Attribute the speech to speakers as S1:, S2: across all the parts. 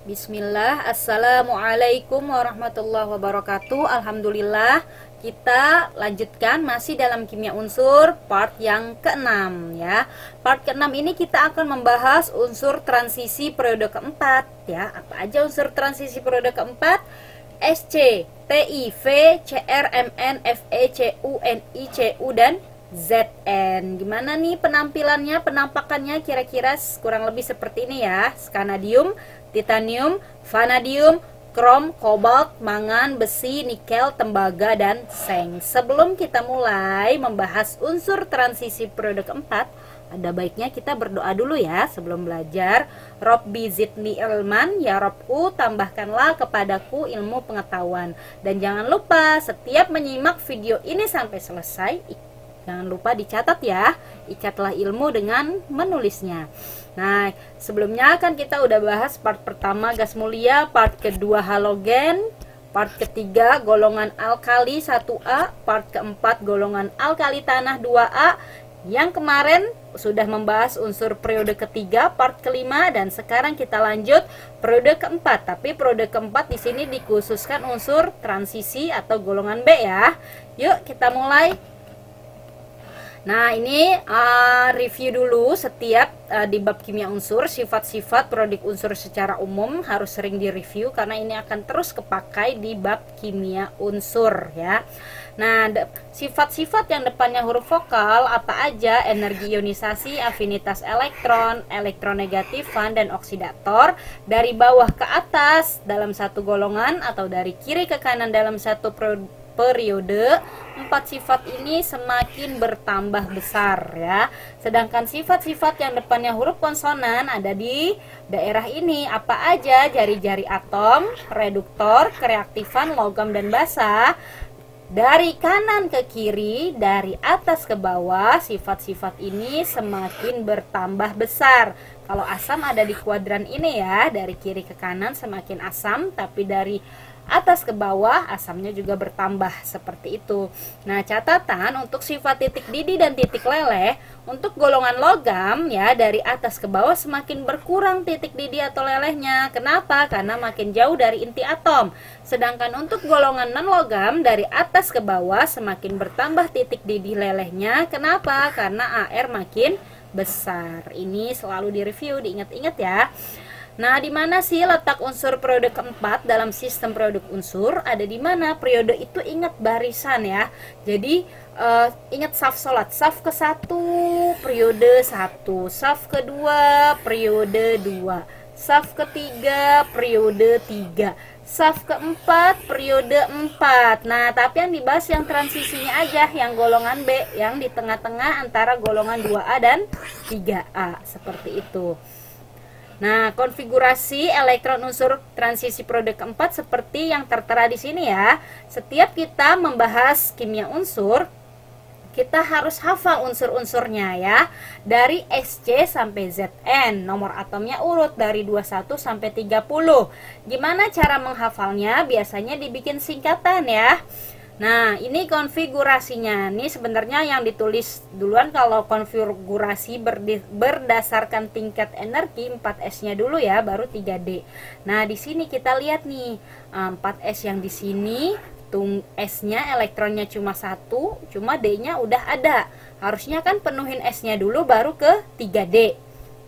S1: Bismillah, Assalamualaikum warahmatullahi wabarakatuh. Alhamdulillah, kita lanjutkan masih dalam kimia unsur part yang ke-6 ya. Part ke-6 ini kita akan membahas unsur transisi periode keempat ya. Apa aja unsur transisi periode keempat? Sc, Ti, V, Cr, Mn, Fe, Cu, Ni, Cu, dan Zn. Gimana nih penampilannya, penampakannya kira-kira kurang lebih seperti ini ya. Skanadium, titanium, vanadium, krom, kobalt, mangan, besi, nikel, tembaga, dan seng. Sebelum kita mulai membahas unsur transisi periode keempat, ada baiknya kita berdoa dulu ya sebelum belajar. Robbi zidni ilman, ya Robku tambahkanlah kepadaku ilmu pengetahuan. Dan jangan lupa setiap menyimak video ini sampai selesai, jangan lupa dicatat ya, ikatlah ilmu dengan menulisnya. Nah, sebelumnya kan kita udah bahas part pertama gas mulia, part kedua halogen, part ketiga golongan alkali 1A, part keempat golongan alkali tanah 2A. Yang kemarin sudah membahas unsur periode ketiga, part kelima, dan sekarang kita lanjut periode keempat. Tapi periode keempat di sini dikhususkan unsur transisi atau golongan B ya. Yuk kita mulai. Nah, ini review dulu setiap di bab kimia unsur, sifat-sifat produk unsur secara umum harus sering direview karena ini akan terus kepakai di bab kimia unsur ya. Nah, sifat-sifat yang depannya huruf vokal apa aja? Energi ionisasi, afinitas elektron, elektronegatifan, dan oksidator. Dari bawah ke atas dalam satu golongan atau dari kiri ke kanan dalam satu periode, empat sifat ini semakin bertambah besar ya. Sedangkan sifat-sifat yang depannya huruf konsonan ada di daerah ini. Apa aja? Jari-jari atom, reduktor, kereaktifan, logam, dan basa. Dari kanan ke kiri, dari atas ke bawah, sifat-sifat ini semakin bertambah besar. Kalau asam ada di kuadran ini ya, dari kiri ke kanan semakin asam, tapi dari atas ke bawah asamnya juga bertambah seperti itu. Nah, catatan untuk sifat titik didih dan titik leleh, untuk golongan logam ya, dari atas ke bawah semakin berkurang titik didih atau lelehnya. Kenapa? Karena makin jauh dari inti atom. Sedangkan untuk golongan non logam dari atas ke bawah semakin bertambah titik didih lelehnya. Kenapa? Karena AR makin besar. Ini selalu direview, diingat-ingat ya. Nah, di mana sih letak unsur periode keempat dalam sistem produk unsur? Ada di mana? Periode itu ingat barisan ya. Jadi ingat saf sholat. Saf ke-1 periode 1, saf kedua periode 2, saf ketiga periode 3, saf keempat periode 4. Nah, tapi yang dibahas yang transisinya aja, yang golongan B, yang di tengah-tengah antara golongan 2A dan 3A, seperti itu. Nah, konfigurasi elektron unsur transisi periode keempat seperti yang tertera di sini ya. Setiap kita membahas kimia unsur, kita harus hafal unsur-unsurnya ya. Dari Sc sampai Zn, nomor atomnya urut dari 21 sampai 30. Gimana cara menghafalnya? Biasanya dibikin singkatan ya. Nah, ini konfigurasinya. Ini sebenarnya yang ditulis duluan kalau konfigurasi berdasarkan tingkat energi 4S-nya dulu ya, baru 3D. Nah, di sini kita lihat nih, 4S yang di sini, S-nya elektronnya cuma 1, cuma D-nya udah ada. Harusnya kan penuhin S-nya dulu baru ke 3D.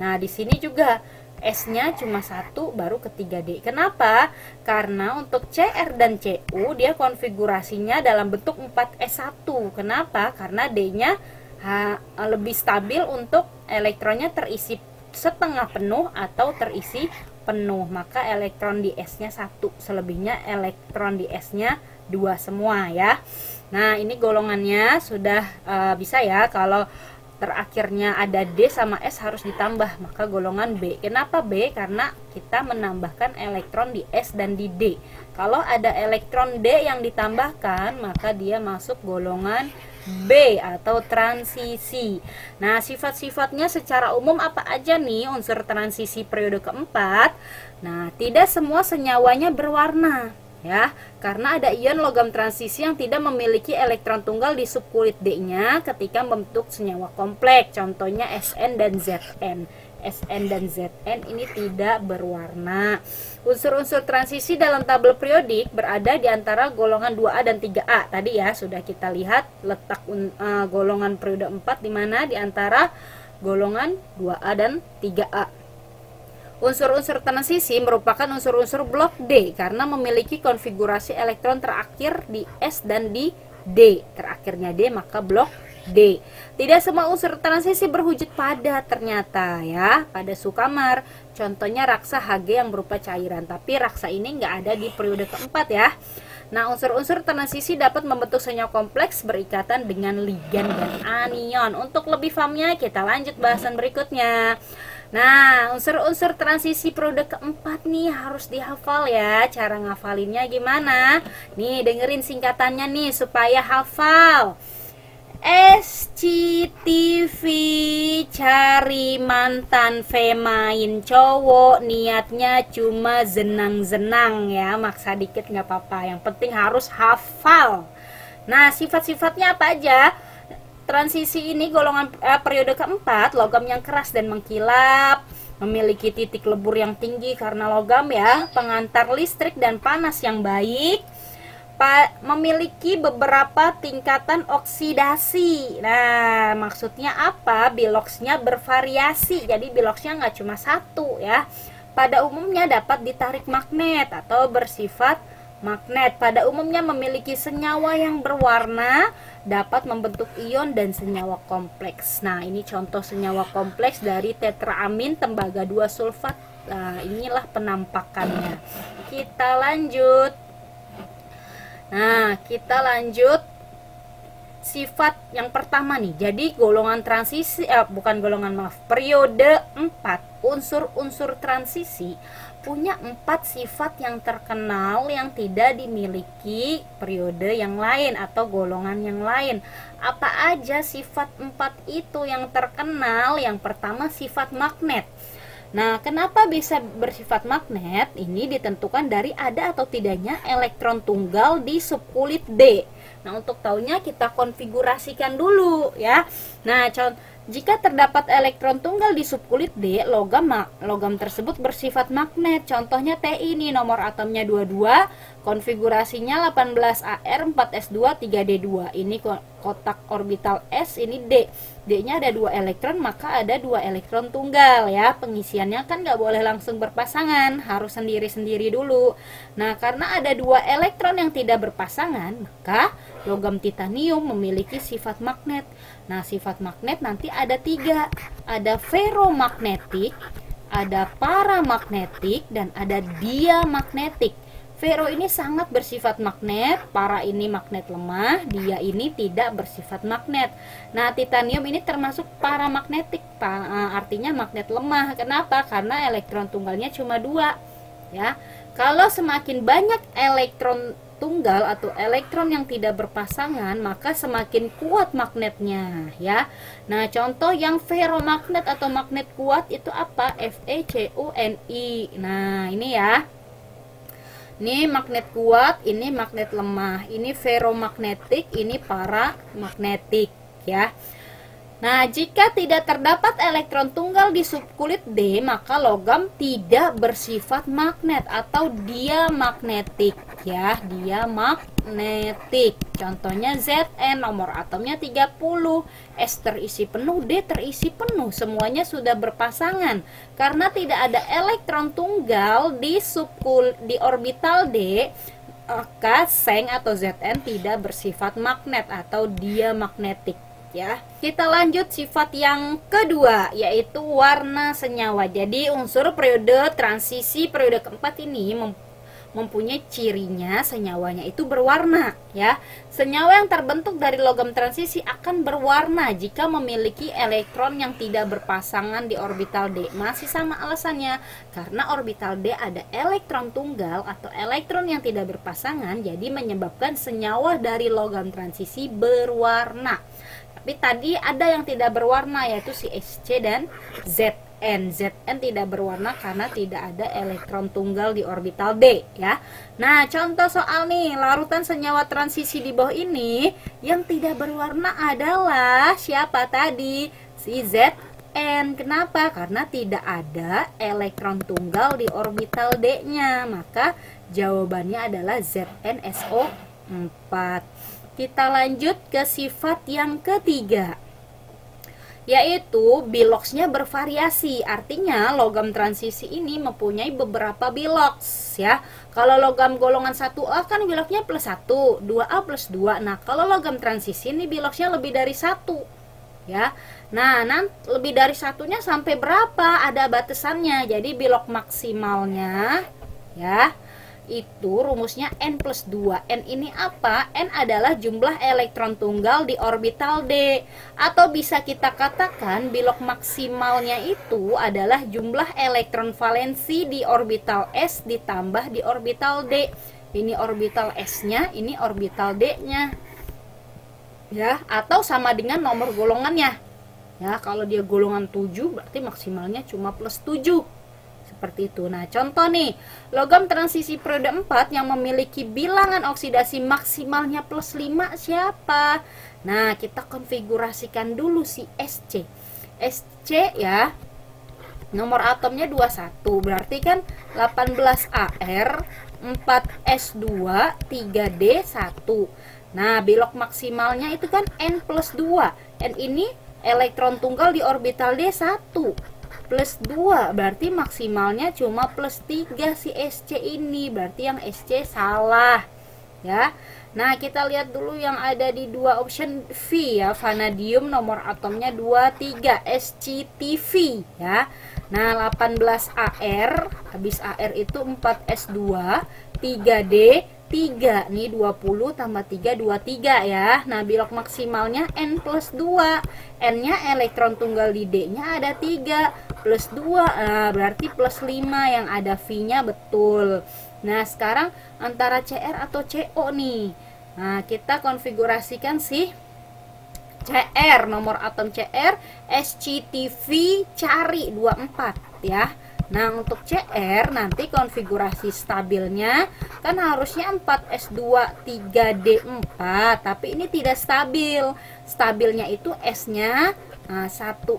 S1: Nah, di sini juga S-nya cuma 1 baru ke 3D. Kenapa? Karena untuk Cr dan Cu dia konfigurasinya dalam bentuk 4S1. Kenapa? Karena D-nya lebih stabil untuk elektronnya terisi setengah penuh atau terisi penuh. Maka elektron di S-nya 1, selebihnya elektron di S-nya 2 semua ya. Nah, ini golongannya sudah bisa ya. Kalau terakhirnya ada D sama S harus ditambah, maka golongan B. Kenapa B? Karena kita menambahkan elektron di S dan di D. Kalau ada elektron D yang ditambahkan, maka dia masuk golongan B atau transisi. Nah, sifat-sifatnya secara umum apa aja nih unsur transisi periode keempat? Nah, tidak semua senyawanya berwarna ya, karena ada ion logam transisi yang tidak memiliki elektron tunggal di subkulit D-nya ketika membentuk senyawa kompleks, contohnya Sn dan Zn. Sn dan Zn ini tidak berwarna. Unsur-unsur transisi dalam tabel periodik berada di antara golongan 2A dan 3A. Tadi ya sudah kita lihat letak golongan periode 4 di mana di antara golongan 2A dan 3A. Unsur-unsur transisi merupakan unsur-unsur blok D karena memiliki konfigurasi elektron terakhir di S dan di D. Terakhirnya D maka blok D. Tidak semua unsur transisi berwujud padat ternyata ya. Pada Sukamar, contohnya raksa Hg yang berupa cairan, tapi raksa ini nggak ada di periode keempat ya. Nah, unsur-unsur transisi dapat membentuk senyawa kompleks berikatan dengan ligan dan anion. Untuk lebih pahamnya, kita lanjut bahasan berikutnya. Nah, unsur-unsur transisi periode keempat nih harus dihafal ya. Cara ngafalinnya gimana? Nih, dengerin singkatannya nih supaya hafal. SCTV cari mantan main cowok, niatnya cuma zenang-zenang ya, maksa dikit nggak apa-apa, yang penting harus hafal. Nah, sifat-sifatnya apa aja? Transisi ini golongan periode keempat, logam yang keras dan mengkilap, memiliki titik lebur yang tinggi karena logam ya, pengantar listrik dan panas yang baik, memiliki beberapa tingkatan oksidasi. Nah, maksudnya apa? Biloxnya bervariasi, jadi biloxnya nggak cuma satu ya. Pada umumnya dapat ditarik magnet atau bersifat magnet. Pada umumnya memiliki senyawa yang berwarna, dapat membentuk ion dan senyawa kompleks. Nah, ini contoh senyawa kompleks dari tetraamin tembaga 2 sulfat. Nah, inilah penampakannya. Kita lanjut. Nah, kita lanjut sifat yang pertama nih. Jadi golongan transisi periode 4, unsur-unsur transisi punya 4 sifat yang terkenal yang tidak dimiliki periode yang lain atau golongan yang lain. Apa aja sifat 4 itu yang terkenal? Yang pertama sifat magnet. Nah, kenapa bisa bersifat magnet? Ini ditentukan dari ada atau tidaknya elektron tunggal di subkulit D. Nah, untuk tahunya kita konfigurasikan dulu ya. Nah, jika terdapat elektron tunggal di subkulit D, logam tersebut bersifat magnet. Contohnya Ti ini nomor atomnya 22, konfigurasinya 18Ar 4s2 3d2. Ini kotak orbital S, ini D. D-nya ada 2 elektron, maka ada 2 elektron tunggal ya. Pengisiannya kan nggak boleh langsung berpasangan, harus sendiri-sendiri dulu. Nah, karena ada 2 elektron yang tidak berpasangan, maka logam titanium memiliki sifat magnet. Nah, sifat magnet nanti ada 3. Ada ferromagnetik, ada paramagnetik, dan ada diamagnetik. Ferro ini sangat bersifat magnet, para ini magnet lemah, dia ini tidak bersifat magnet. Nah, titanium ini termasuk paramagnetik, artinya magnet lemah. Kenapa? Karena elektron tunggalnya cuma 2 ya. Kalau semakin banyak elektron tunggal atau elektron yang tidak berpasangan, maka semakin kuat magnetnya ya. Nah, contoh yang ferromagnet atau magnet kuat itu apa? FeCuNi. Nah, ini ya. Ini magnet kuat, ini magnet lemah, ini ferromagnetik, ini paramagnetik ya. Nah, jika tidak terdapat elektron tunggal di subkulit D, maka logam tidak bersifat magnet atau diamagnetik ya, diamagnetik. Contohnya Zn, nomor atomnya 30, S terisi penuh, D terisi penuh, semuanya sudah berpasangan. Karena tidak ada elektron tunggal di orbital D, maka Seng atau Zn tidak bersifat magnet atau diamagnetik ya. Kita lanjut sifat yang kedua, yaitu warna senyawa. Jadi unsur periode transisi periode keempat ini mempunyai cirinya senyawanya itu berwarna ya. Senyawa yang terbentuk dari logam transisi akan berwarna jika memiliki elektron yang tidak berpasangan di orbital D. Masih sama alasannya, karena orbital D ada elektron tunggal atau elektron yang tidak berpasangan, jadi menyebabkan senyawa dari logam transisi berwarna. Tapi tadi ada yang tidak berwarna, yaitu si Sc dan Zn. Zn tidak berwarna karena tidak ada elektron tunggal di orbital D ya. Nah, contoh soal nih, larutan senyawa transisi di bawah ini yang tidak berwarna adalah siapa tadi? Si Zn Zn. Kenapa? Karena tidak ada elektron tunggal di orbital D-nya. Maka jawabannya adalah ZnSO4. Kita lanjut ke sifat yang ketiga, yaitu biloxnya bervariasi. Artinya logam transisi ini mempunyai beberapa bilox ya. Kalau logam golongan 1A kan biloxnya plus 1, 2A plus 2. Nah, kalau logam transisi ini biloxnya lebih dari 1 ya. Nah, lebih dari satunya sampai berapa? Ada batasannya. Jadi bilox maksimalnya ya itu rumusnya N plus 2. N ini apa? N adalah jumlah elektron tunggal di orbital D. Atau bisa kita katakan bilox maksimalnya itu adalah jumlah elektron valensi di orbital S ditambah di orbital D. Ini orbital S-nya, ini orbital D-nya. Ya, atau sama dengan nomor golongannya. Ya, kalau dia golongan 7 berarti maksimalnya cuma plus 7. Seperti itu. Nah, contoh nih, logam transisi periode 4 yang memiliki bilangan oksidasi maksimalnya plus 5 siapa? Nah, kita konfigurasikan dulu si SC. SC ya, nomor atomnya 21, berarti kan 18Ar, 4S2, 3D1. Nah, bilox maksimalnya itu kan N plus 2. N ini elektron tunggal di orbital D1. Plus 2 berarti maksimalnya cuma plus 3 si SC ini, berarti yang SC salah ya. Nah, kita lihat dulu yang ada di dua option V ya. Vanadium nomor atomnya 23, SCTV ya. Nah, 18Ar, habis Ar itu 4S2, 3D 3, nih 20 tambah 3, 23 ya. Nah, bilox maksimalnya N plus 2. N-nya elektron tunggal di D-nya ada 3, plus 2, nah, berarti plus 5, yang ada V-nya betul. Nah, sekarang antara CR atau CO nih. Nah, kita konfigurasikan sih CR, nomor atom CR, SCTV cari 24 ya. Nah, untuk CR nanti konfigurasi stabilnya kan harusnya 4S2 3D4, tapi ini tidak stabil. Stabilnya itu S-nya satu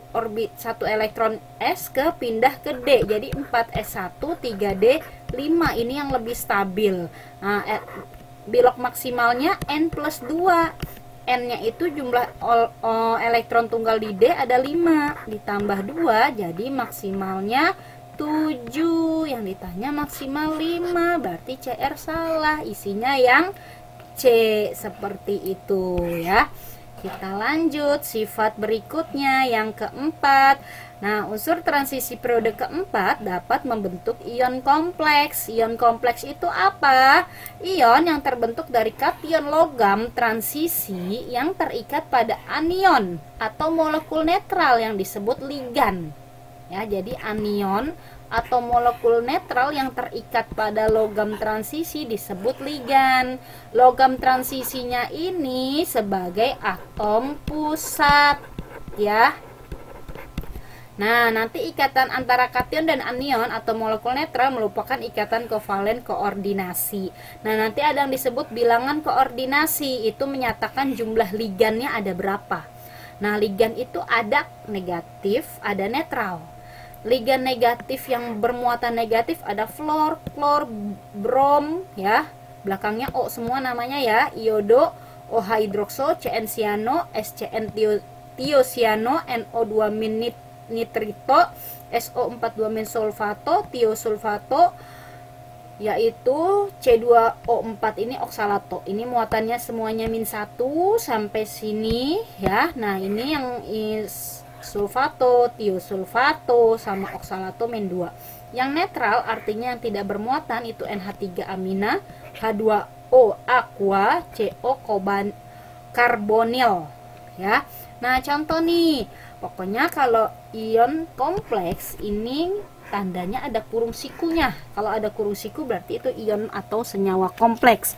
S1: elektron S ke pindah ke D. Jadi 4S1 3D5 ini yang lebih stabil. Nah, bilox maksimalnya N plus 2. N-nya itu jumlah elektron tunggal di D ada 5 ditambah 2, jadi maksimalnya 7. Yang ditanya maksimal 5, berarti CR salah, isinya yang C. Seperti itu ya. Kita lanjut sifat berikutnya yang keempat. Nah, unsur transisi periode keempat dapat membentuk ion kompleks. Ion kompleks itu apa? Ion yang terbentuk dari kation logam transisi yang terikat pada anion atau molekul netral yang disebut ligan. Ya, jadi anion atau molekul netral yang terikat pada logam transisi disebut ligan. Logam transisinya ini sebagai atom pusat ya. Nah, nanti ikatan antara kation dan anion atau molekul netral merupakan ikatan kovalen koordinasi. Nah, nanti ada yang disebut bilangan koordinasi, itu menyatakan jumlah ligannya ada berapa. Nah, ligan itu ada negatif, ada netral. Ligan negatif yang bermuatan negatif ada fluor, klor, brom ya. Belakangnya O semua namanya ya. Iodo, OH hidrokso, CN cyano, SCN tiosiano, NO2 nitrito, SO42 sulfato, tiosulfato, yaitu C2O4 ini oksalato. Ini muatannya semuanya -1 sampai sini ya. Nah, ini yang sulfato, tiosulfato sama oksalato -2. Yang netral artinya yang tidak bermuatan itu NH3 amina, H2O aqua, CO karbonil ya. Nah, contoh nih. Pokoknya kalau ion kompleks ini tandanya ada kurung sikunya. Kalau ada kurung siku berarti itu ion atau senyawa kompleks.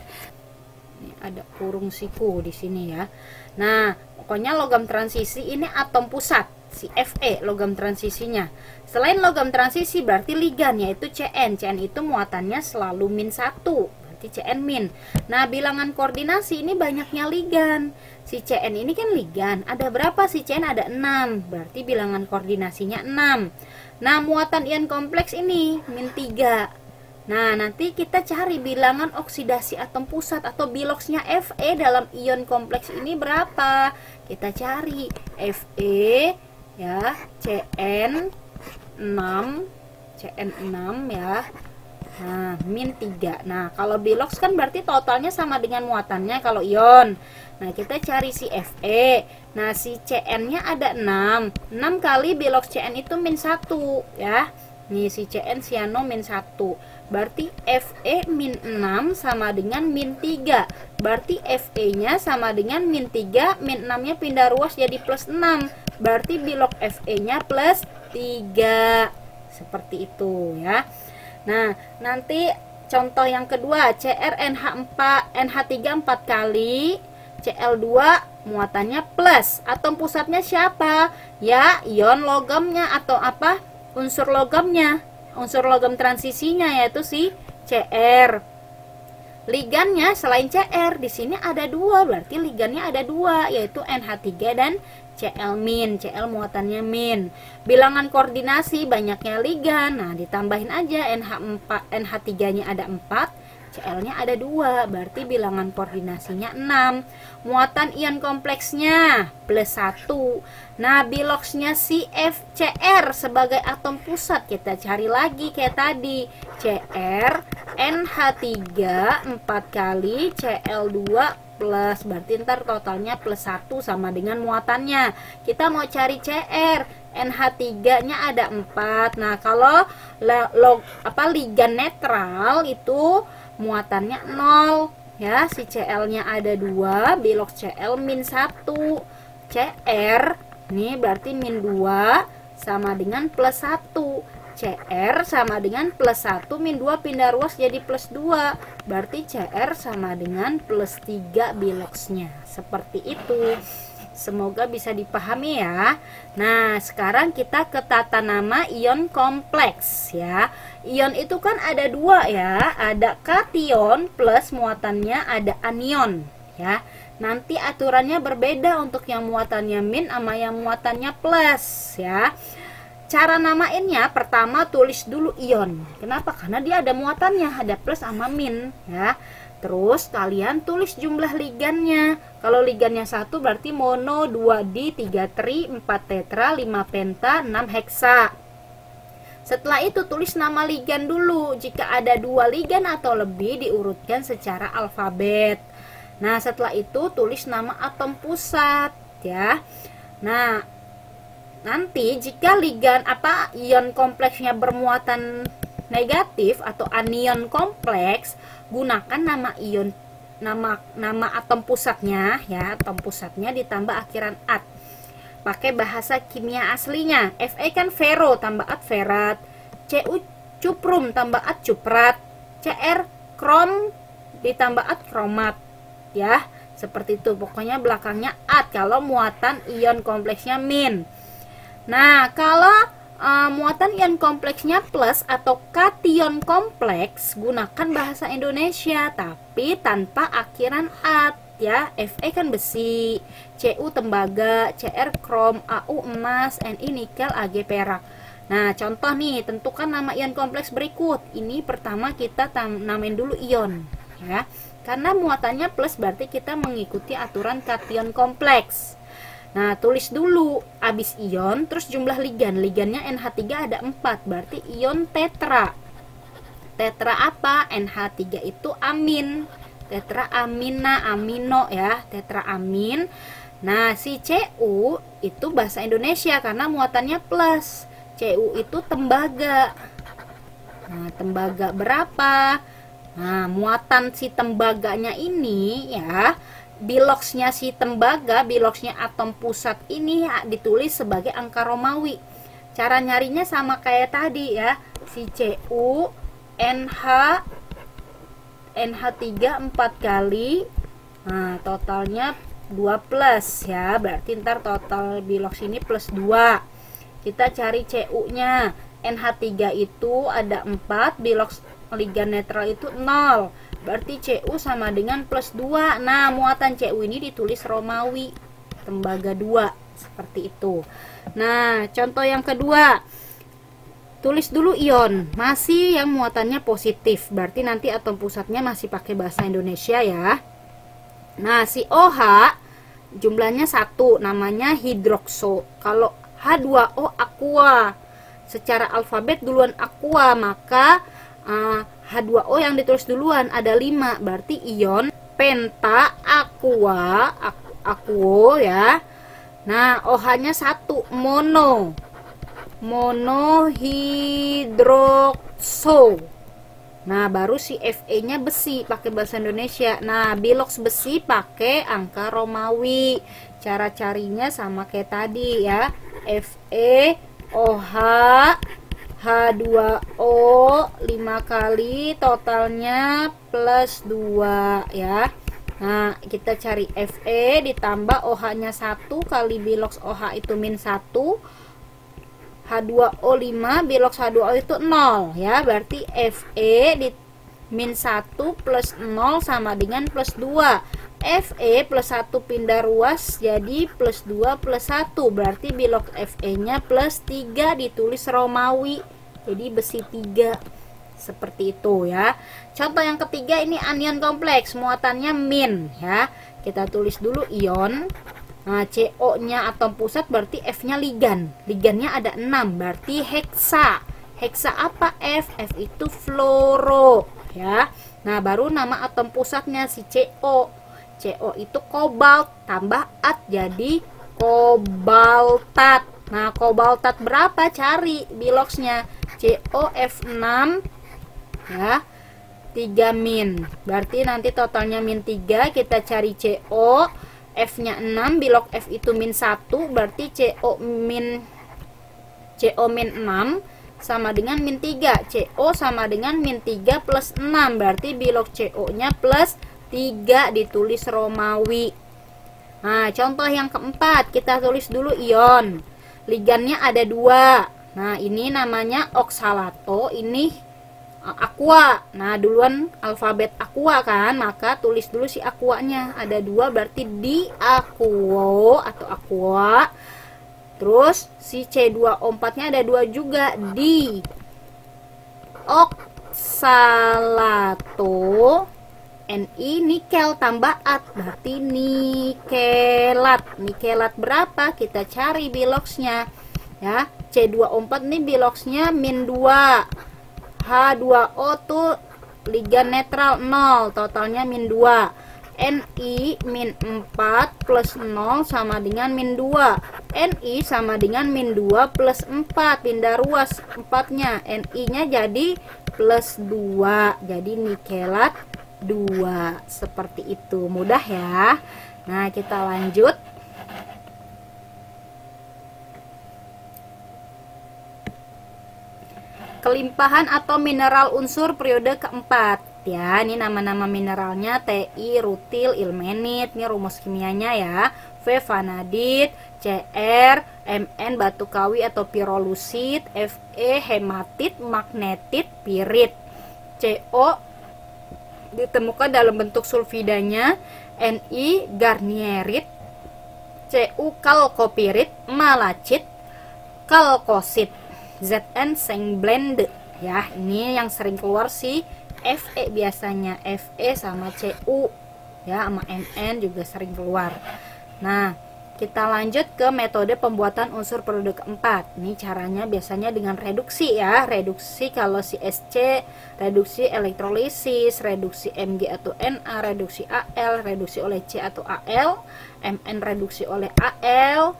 S1: Ini ada kurung siku di sini ya. Nah, pokoknya logam transisi ini atom pusat, si Fe logam transisinya. Selain logam transisi berarti ligan, yaitu Cn. Cn itu muatannya selalu -1, berarti berarti Cn min. Nah, bilangan koordinasi ini banyaknya ligan. Si Cn ini kan ligan. Ada berapa? Si Cn ada 6. Berarti bilangan koordinasinya 6. Nah, muatan ion kompleks ini min 3. Nah, nanti kita cari bilangan oksidasi atom pusat atau biloxnya Fe dalam ion kompleks ini berapa. Kita cari Fe ya, Cn6 ya. Nah, min 3. Nah, kalau bilox kan berarti totalnya sama dengan muatannya kalau ion. Nah, kita cari si Fe. Nah, si Cn-nya ada 6. 6 kali bilox Cn itu min 1 ya. Nih si Cn siano min 1. Berarti Fe min 6 sama dengan min 3. Berarti Fe-nya sama dengan min 3, min 6-nya pindah ruas jadi plus 6. Berarti bilox Fe-nya plus 3. Seperti itu ya. Nah, nanti contoh yang kedua, CrNH3 4 kali, Cl2 muatannya plus. Atom pusatnya siapa? Ya, ion logamnya atau apa? Unsur logamnya. Unsur logam transisinya yaitu si Cr. Ligannya selain Cr di sini ada 2, berarti ligannya ada 2 yaitu NH3 dan Cl min. Cl muatannya min. Bilangan koordinasi banyaknya ligan. Nah, ditambahin aja NH3-nya ada 4, Cl-nya ada 2, berarti bilangan koordinasinya 6. Muatan ion kompleksnya plus 1. Nah, biloxnya si FCr sebagai atom pusat kita cari lagi kayak tadi. Cr NH3 4 kali Cl2 plus, berarti ntar totalnya plus 1 sama dengan muatannya. Kita mau cari Cr, NH3-nya ada 4. Nah, kalau ligan netral itu muatannya 0 ya. Si Cl-nya ada 2, bilox Cl min 1. Cr ini berarti min 2 sama dengan plus 1. Cr sama dengan plus 1 min 2 pindah ruas jadi plus 2. Berarti Cr sama dengan plus 3 biloxnya. Seperti itu. Semoga bisa dipahami ya. Nah, sekarang kita ke tata nama ion kompleks ya. Ion itu kan ada 2 ya. Ada kation plus muatannya ada anion ya. Nanti aturannya berbeda untuk yang muatannya min sama yang muatannya plus ya. Cara namainnya pertama tulis dulu ion. Kenapa? Karena dia ada muatannya, ada plus sama min ya. Terus kalian tulis jumlah ligannya. Kalau ligannya 1 berarti mono, 2 di, 3 tri, 4 tetra, 5 penta, 6 heksa. Setelah itu tulis nama ligan dulu. Jika ada 2 ligan atau lebih diurutkan secara alfabet. Nah, setelah itu tulis nama atom pusat ya. Nah, nanti jika ligan ion kompleksnya bermuatan negatif atau anion kompleks, gunakan nama ion nama atom pusatnya ya, atom pusatnya ditambah akhiran at. Pakai bahasa kimia aslinya. Fe kan fero tambah at ferat, Cu cuprum tambah at cuprat, Cr krom ditambah at kromat ya. Seperti itu. Pokoknya belakangnya at kalau muatan ion kompleksnya min. Nah, kalau muatan ion kompleksnya plus atau kation kompleks, gunakan bahasa Indonesia tapi tanpa akhiran at ya. Fe kan besi, Cu tembaga, Cr krom, Au emas, Ni nikel, Ag perak. Nah, contoh nih, tentukan nama ion kompleks berikut. Ini pertama kita namain dulu ion ya. Karena muatannya plus berarti kita mengikuti aturan kation kompleks. Nah, tulis dulu abis ion, terus jumlah ligan. Ligannya NH3 ada 4, berarti ion tetra. Tetra apa? NH3 itu amin. Tetra amina, amino ya, tetra amin. Nah, si Cu itu bahasa Indonesia karena muatannya plus. Cu itu tembaga. Nah, tembaga berapa? Nah, muatan si tembaganya ini ya, biloxnya si tembaga, biloxnya atom pusat ini ya, ditulis sebagai angka Romawi. Cara nyarinya sama kayak tadi ya. Si Cu NH3 4 kali. Nah, totalnya 2 plus ya. Berarti ntar total bilox ini plus 2. Kita cari Cu-nya. NH3 itu ada 4, bilox ligan netral itu 0. berarti Cu sama dengan plus 2. Nah, muatan Cu ini ditulis Romawi, tembaga 2, seperti itu. Nah, contoh yang kedua, tulis dulu ion, masih yang muatannya positif, berarti nanti atom pusatnya masih pakai bahasa Indonesia ya. Nah, si OH jumlahnya 1, namanya hidrokso. Kalau H2O aqua, secara alfabet duluan aqua, maka H2O yang ditulis duluan ada 5, berarti ion penta aqua, aquo ya. Nah, OH-nya 1, monohidrokso. Nah, baru si Fe-nya besi, pakai bahasa Indonesia. Nah, bilox besi pakai angka Romawi. Cara carinya sama kayak tadi ya. Fe, OH, H2O 5 kali, totalnya plus 2 ya. Nah, kita cari Fe ditambah OH-nya 1 kali bilox OH itu min 1, H2O 5, bilox H2O itu 0 ya. Berarti Fe di min 1 plus 0 sama dengan plus 2. Fe plus 1 pindah ruas jadi plus 2 plus 1. Berarti bilox Fe-nya plus 3, ditulis Romawi. Jadi besi 3. Seperti itu ya. Contoh yang ketiga ini anion kompleks, muatannya min ya. Kita tulis dulu ion. Nah, CO-nya atom pusat berarti F-nya ligan. Ligannya ada 6, berarti heksa. Heksa apa F? F itu fluoro ya. Nah, baru nama atom pusatnya si CO. CO itu kobalt tambah at jadi kobaltat. Nah, kobaltat berapa? Cari biloxnya. COF6 ya. 3 min. Berarti nanti totalnya min 3, kita cari CO. F-nya 6, bilok F itu min 1, berarti CO min 6 sama dengan min 3. CO sama dengan min 3 plus 6, berarti bilok CO-nya plus 3, ditulis Romawi. Nah, contoh yang keempat, kita tulis dulu ion. Ligannya ada 2. Nah, ini namanya oksalato, ini aqua. Nah, duluan alfabet aqua kan, maka tulis dulu si aquanya. Ada 2, berarti di aquo atau aqua. Terus si C2O4-nya ada 2 juga, di oksalato. Ni nikel tambah at, berarti nikelat. Nikelat berapa? Kita cari biloxnya ya. C2O4 ini biloxnya min 2. H2O tuh ligan netral 0, totalnya min 2. Ni min 4 plus 0 sama dengan min 2. Ni sama dengan min 2 plus 4, pindah ruas 4-nya. Ni-nya jadi plus 2, jadi nikelat 2. Seperti itu, mudah ya. Nah, kita lanjut. Kelimpahan atau mineral unsur periode keempat ya. Ini nama-nama mineralnya: Ti, rutil, ilmenit. Ini rumus kimianya ya. V, vanadit. Cr, Mn, batu kawi atau pirolusit. Fe, hematit, magnetit, pirit. Co ditemukan dalam bentuk sulfidanya. Ni, garnierit. Cu, kalkopirit, malachit, kalkosit. Zn, sengblende ya. Ini yang sering keluar si Fe biasanya. Fe sama Cu ya, sama Mn juga sering keluar. Nah, kita lanjut ke metode pembuatan unsur periode keempat. Ini caranya biasanya dengan reduksi ya. Reduksi kalau si Sc, reduksi elektrolisis, reduksi Mg atau Na, reduksi Al, reduksi oleh C atau Al, Mn reduksi oleh Al,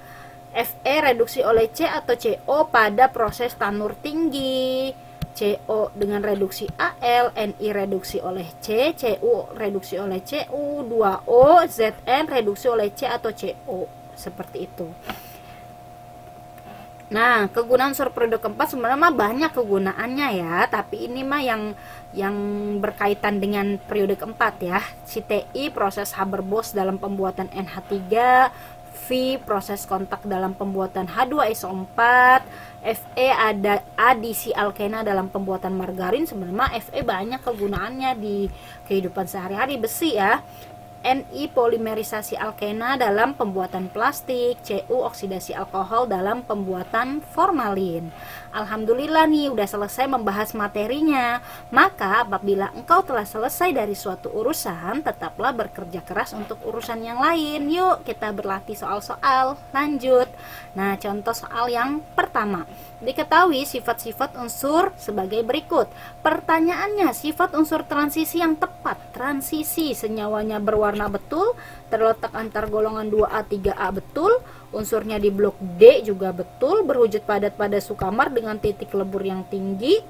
S1: Fe reduksi oleh C atau CO pada proses tanur tinggi. CO dengan reduksi Al, Ni reduksi oleh C, Cu reduksi oleh Cu, 2O, Zn reduksi oleh C atau CO. Seperti itu. Nah, kegunaan unsur periode keempat sebenarnya mah banyak kegunaannya ya, tapi ini mah yang berkaitan dengan periode keempat ya. Si Ti proses Haber-Bosch dalam pembuatan NH3, V proses kontak dalam pembuatan H2SO4, Fe ada adisi alkena dalam pembuatan margarin. Sebenarnya Fe banyak kegunaannya di kehidupan sehari-hari, besi ya. Ni polimerisasi alkena dalam pembuatan plastik, Cu oksidasi alkohol dalam pembuatan formalin. Alhamdulillah nih udah selesai membahas materinya. Maka apabila engkau telah selesai dari suatu urusan, tetaplah bekerja keras untuk urusan yang lain. Yuk kita berlatih soal-soal. Lanjut. Nah, contoh soal yang pertama. Diketahui sifat-sifat unsur sebagai berikut. Pertanyaannya, sifat unsur transisi yang tepat. Transisi senyawanya berwarna betul, terletak antar golongan 2A 3A betul, unsurnya di blok D juga betul, berwujud padat pada sukamar dengan titik lebur yang tinggi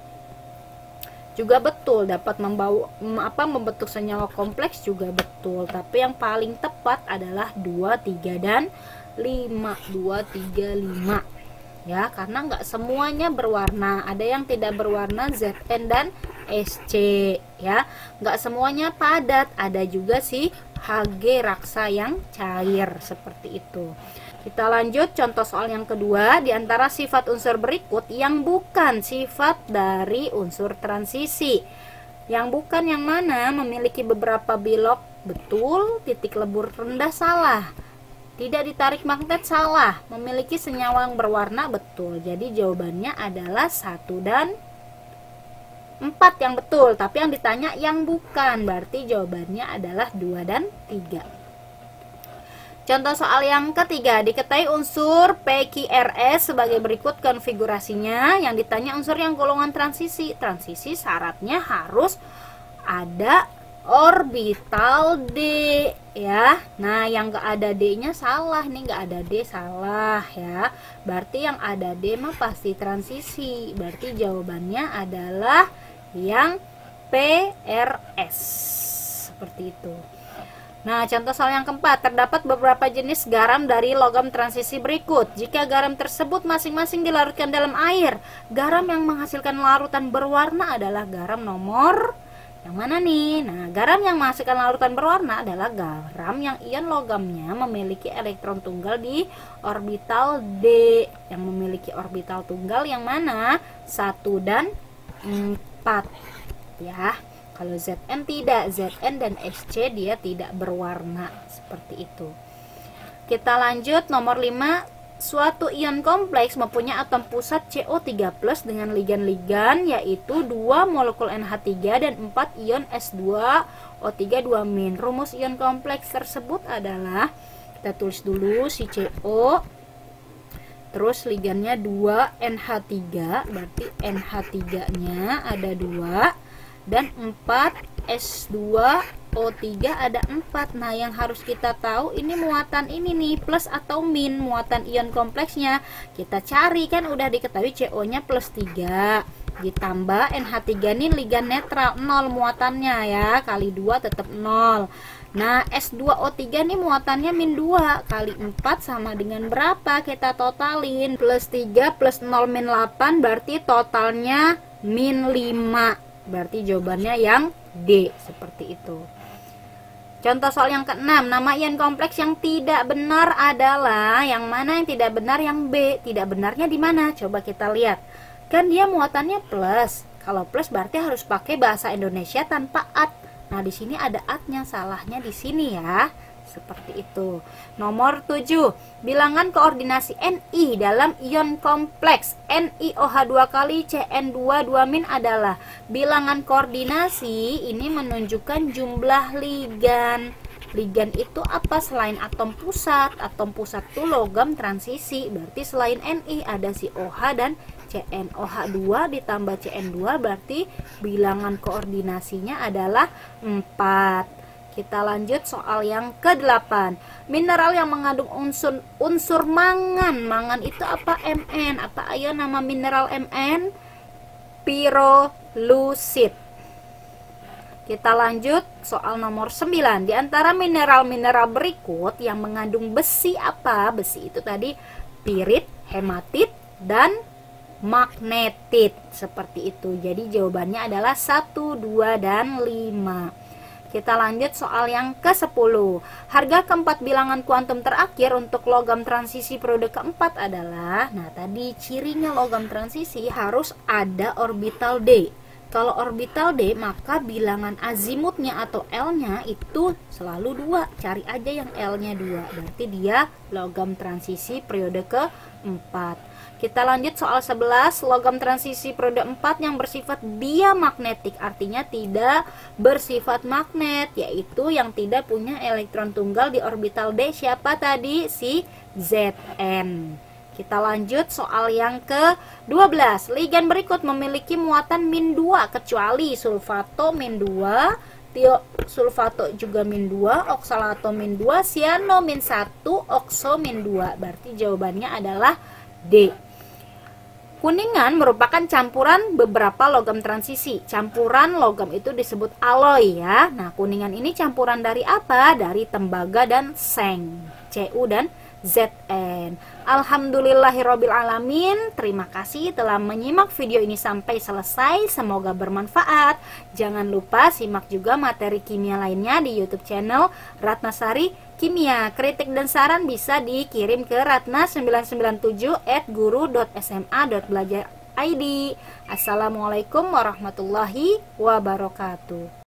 S1: juga betul, dapat membentuk senyawa kompleks juga betul. Tapi yang paling tepat adalah 2, 3 dan 5. 2, 3, 5 ya, karena nggak semuanya berwarna, ada yang tidak berwarna Zn dan Sc ya, nggak semuanya padat, ada juga si Hg raksa yang cair seperti itu. Kita lanjut contoh soal yang kedua. Di antara sifat unsur berikut yang bukan sifat dari unsur transisi, yang bukan yang mana? Memiliki beberapa bilok betul, titik lebur rendah salah, tidak ditarik magnet salah, memiliki senyawa yang berwarna betul. Jadi jawabannya adalah 1 dan 4 yang betul, tapi yang ditanya yang bukan, berarti jawabannya adalah 2 dan 3. Contoh soal yang ketiga. Diketahui unsur PQRS sebagai berikut konfigurasinya. Yang ditanya unsur yang golongan transisi. Transisi syaratnya harus ada orbital D ya. Nah, yang nggak ada D-nya salah, nih nggak ada D salah ya. Berarti yang ada D mah pasti transisi. Berarti jawabannya adalah yang PRS. Seperti itu. Nah, contoh soal yang keempat. Terdapat beberapa jenis garam dari logam transisi berikut. Jika garam tersebut masing-masing dilarutkan dalam air, garam yang menghasilkan larutan berwarna adalah garam nomor yang mana nih? Nah, garam yang menghasilkan larutan berwarna adalah garam yang ion logamnya memiliki elektron tunggal di orbital D. Yang memiliki orbital tunggal yang mana? 1 dan 4 ya. Kalau Zn tidak, Zn dan Sc dia tidak berwarna seperti itu. Kita lanjut nomor 5. Suatu ion kompleks mempunyai atom pusat CO3+ dengan ligan-ligan yaitu 2 molekul NH3 dan 4 ion S2O3 2-. Rumus ion kompleks tersebut adalah, kita tulis dulu si CO, terus ligannya 2 NH3, berarti NH3-nya ada 2 dan 4 S2O3 ada 4. Nah, yang harus kita tahu ini muatan ini nih, plus atau min muatan ion kompleksnya. Kita cari, kan udah diketahui CO-nya plus 3 ditambah NH3 nih ligan netral 0 muatannya ya, kali 2 tetap 0. Nah, S2O3 nih muatannya min 2 kali 4 sama dengan berapa? Kita totalin, plus 3 plus 0 min 8 berarti totalnya min 5. Berarti jawabannya yang D, seperti itu. Contoh soal yang ke-6. Nama ion kompleks yang tidak benar adalah yang mana? Yang tidak benar yang B. Tidak benarnya di mana? Coba kita lihat. Kan dia muatannya plus. Kalau plus berarti harus pakai bahasa Indonesia tanpa at. Nah, di sini ada at-nya, salahnya di sini ya. Seperti itu. Nomor 7. Bilangan koordinasi Ni dalam ion kompleks NiOH2 kali Cn2 2- adalah, bilangan koordinasi ini menunjukkan jumlah ligan. Ligan itu apa selain atom pusat? Atom pusat itu logam transisi. Berarti selain Ni ada si OH dan Cn. OH2 ditambah Cn2 berarti bilangan koordinasinya adalah 4. Kita lanjut soal yang ke-8. Mineral yang mengandung unsur mangan. Mangan itu apa? Mn. Apa ayo nama mineral Mn? Pirolusit. Kita lanjut soal nomor 9. Di antara mineral-mineral berikut yang mengandung besi apa? Besi itu tadi pirit, hematit, dan magnetit. Seperti itu. Jadi jawabannya adalah 1, 2, dan 5. Kita lanjut soal yang ke-10. Harga keempat bilangan kuantum terakhir untuk logam transisi periode keempat adalah, nah tadi cirinya logam transisi harus ada orbital D. Kalau orbital D, maka bilangan azimutnya atau L-nya itu selalu 2. Cari aja yang L-nya 2. Berarti dia logam transisi periode keempat. Kita lanjut soal 11. Logam transisi periode 4 yang bersifat diamagnetik, artinya tidak bersifat magnet, yaitu yang tidak punya elektron tunggal di orbital D. Siapa tadi? Si Zn. Kita lanjut soal yang ke-12. Ligan berikut memiliki muatan min 2 kecuali sulfato min 2, tiosulfato juga min 2, oksalato min 2, siano min 1, okso min 2. Berarti jawabannya adalah D. Kuningan merupakan campuran beberapa logam transisi. Campuran logam itu disebut alloy ya. Nah, kuningan ini campuran dari apa? Dari tembaga dan seng, Cu dan Zn. Alhamdulillahirobbilalamin. Terima kasih telah menyimak video ini sampai selesai. Semoga bermanfaat. Jangan lupa simak juga materi kimia lainnya di YouTube channel Ratnasari Kimia. Kritik dan saran bisa dikirim ke ratna997@guru.sma.belajar.id. Assalamualaikum warahmatullahi wabarakatuh.